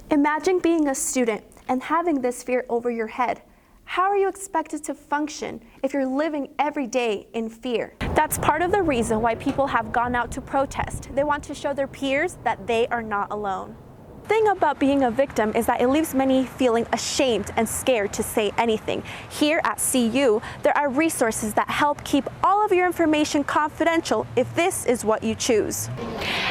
Imagine being a student and having this fear over your head. How are you expected to function if you're living every day in fear? That's part of the reason why people have gone out to protest. They want to show their peers that they are not alone. The thing about being a victim is that it leaves many feeling ashamed and scared to say anything. Here at CU, there are resources that help keep all of your information confidential if this is what you choose.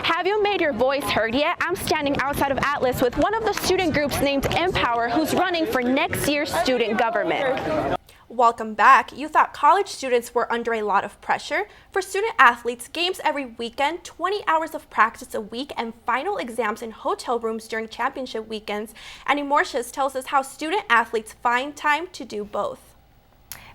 Have you made your voice heard yet? I'm standing outside of Atlas with one of the student groups named Empower, who's running for next year's student government. Welcome back. You thought college students were under a lot of pressure? For student athletes, games every weekend, 20 hours of practice a week, and final exams in hotel rooms during championship weekends. Annie Mortius tells us how student athletes find time to do both.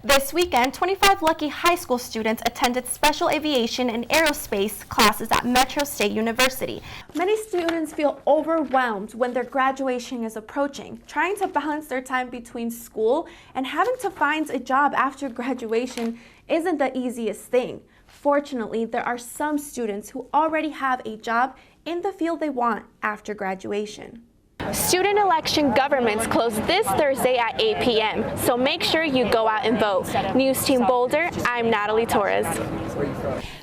This weekend, 25 lucky high school students attended special aviation and aerospace classes at Metro State University. Many students feel overwhelmed when their graduation is approaching, trying to balance their time between school and having to find a job after graduation isn't the easiest thing. Fortunately, there are some students who already have a job in the field they want after graduation. Student election governments close this Thursday at 8 p.m., so make sure you go out and vote. News Team Boulder, I'm Natalie Torres.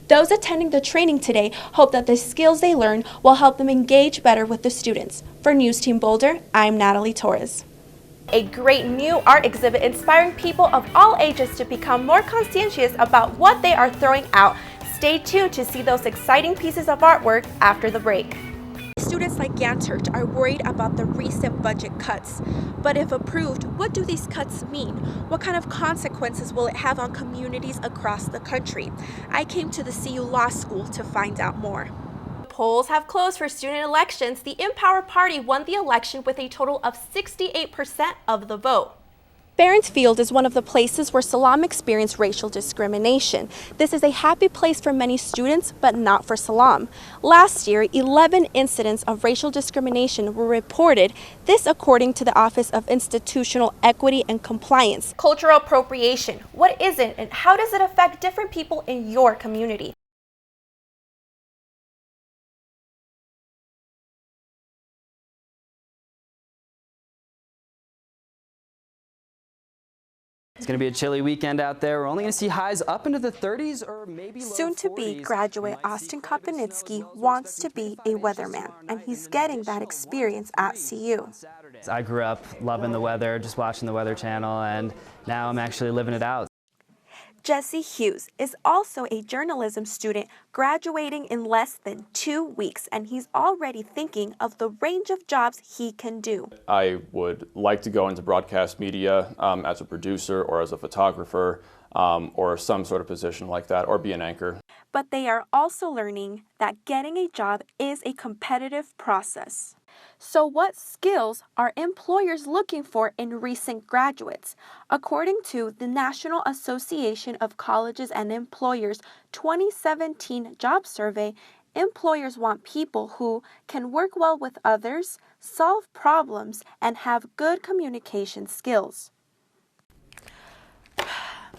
Those attending the training today hope that the skills they learn will help them engage better with the students. For News Team Boulder, I'm Natalie Torres. A great new art exhibit inspiring people of all ages to become more conscientious about what they are throwing out. Stay tuned to see those exciting pieces of artwork after the break. Students like Gantert are worried about the recent budget cuts. But if approved, what do these cuts mean? What kind of consequences will it have on communities across the country? I came to the CU Law School to find out more. Polls have closed for student elections. The Empower Party won the election with a total of 68% of the vote. Barron's Field is one of the places where Salam experienced racial discrimination. This is a happy place for many students, but not for Salam. Last year, 11 incidents of racial discrimination were reported, this according to the Office of Institutional Equity and Compliance. Cultural appropriation, what is it and how does it affect different people in your community? It's going to be a chilly weekend out there. We're only going to see highs up into the 30s or maybe low 40s. Soon-to-be graduate Austin Kopinitsky wants to be a weatherman, and he's getting that experience at CU. I grew up loving the weather, just watching the Weather Channel, and now I'm actually living it out. Jesse Hughes is also a journalism student graduating in less than 2 weeks, and he's already thinking of the range of jobs he can do. I would like to go into broadcast media as a producer or as a photographer or some sort of position like that, or be an anchor. But they are also learning that getting a job is a competitive process. So what skills are employers looking for in recent graduates? According to the National Association of Colleges and Employers 2017 job survey, employers want people who can work well with others, solve problems, and have good communication skills.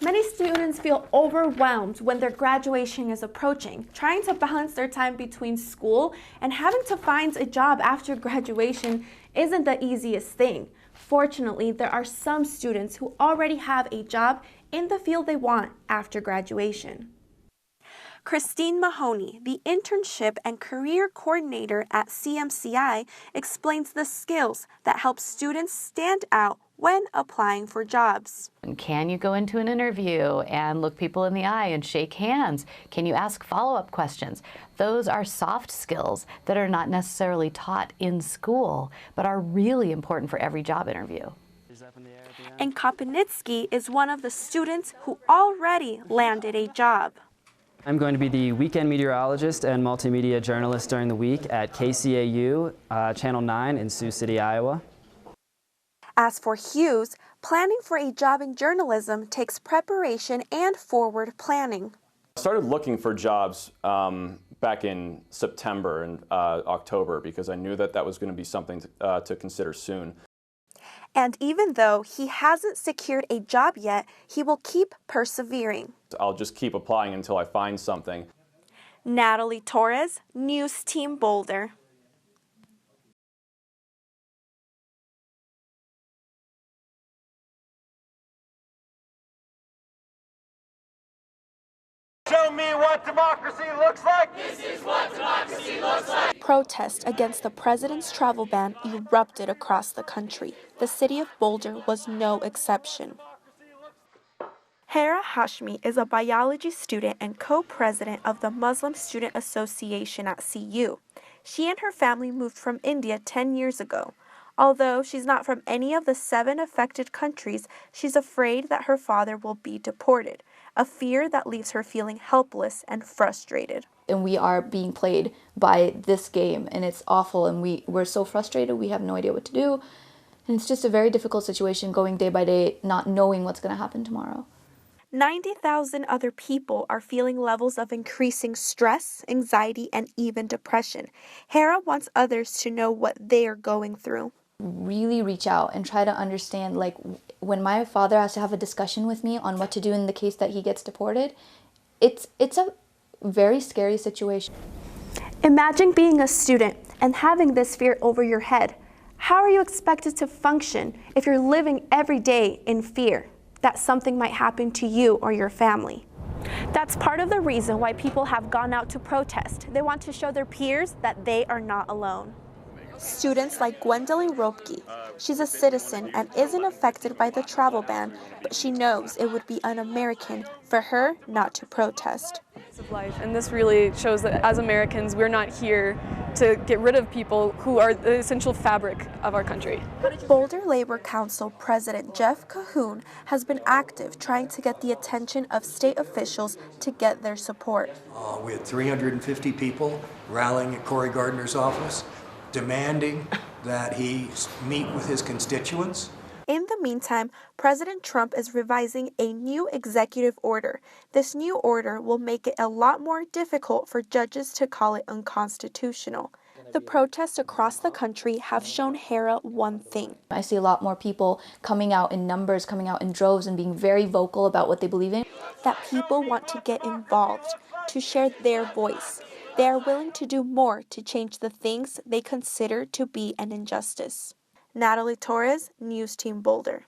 Many students feel overwhelmed when their graduation is approaching, trying to balance their time between school and having to find a job after graduation isn't the easiest thing. Fortunately, there are some students who already have a job in the field they want after graduation. Christine Mahoney, the Internship and Career Coordinator at CMCI, explains the skills that help students stand out when applying for jobs. Can you go into an interview and look people in the eye and shake hands? Can you ask follow-up questions? Those are soft skills that are not necessarily taught in school, but are really important for every job interview. And Kopinitsky is one of the students who already landed a job. I'm going to be the weekend meteorologist and multimedia journalist during the week at KCAU Channel 9 in Sioux City, Iowa. As for Hughes, planning for a job in journalism takes preparation and forward planning. I started looking for jobs back in September and October because I knew that that was going to be something to consider soon. And even though he hasn't secured a job yet, he will keep persevering. I'll just keep applying until I find something. Natalie Torres, News Team Boulder. me what democracy looks like? Protests against the president's travel ban erupted across the country. The city of Boulder was no exception. Hera Hashmi is a biology student and co-president of the Muslim Student Association at CU. She and her family moved from India 10 years ago. Although she's not from any of the 7 affected countries, she's afraid that her father will be deported, a fear that leaves her feeling helpless and frustrated. And we are being played by this game, and it's awful, and we're so frustrated, we have no idea what to do. And it's just a very difficult situation going day by day, not knowing what's going to happen tomorrow. 90,000 other people are feeling levels of increasing stress, anxiety, and even depression. Hera wants others to know what they are going through. Really reach out and try to understand, like, when my father has to have a discussion with me on what to do in the case that he gets deported, it's a very scary situation. Imagine being a student and having this fear over your head. How are you expected to function if you're living every day in fear that something might happen to you or your family? That's part of the reason why people have gone out to protest. They want to show their peers that they are not alone. Students like Gwendolyn Ropke. She's a citizen and isn't affected by the travel ban, but she knows it would be un-American for her not to protest. Of life, and this really shows that as Americans, we're not here to get rid of people who are the essential fabric of our country. Boulder Labor Council President Jeff Cahoon has been active trying to get the attention of state officials to get their support. We had 350 people rallying at Cory Gardner's office, demanding that he meet with his constituents. In the meantime, President Trump is revising a new executive order. This new order will make it a lot more difficult for judges to call it unconstitutional. The protests across the country have shown Hera one thing. I see a lot more people coming out in numbers, coming out in droves, and being very vocal about what they believe in. That people want to get involved, to share their voice. They are willing to do more to change the things they consider to be an injustice. Natalie Torres, News Team Boulder.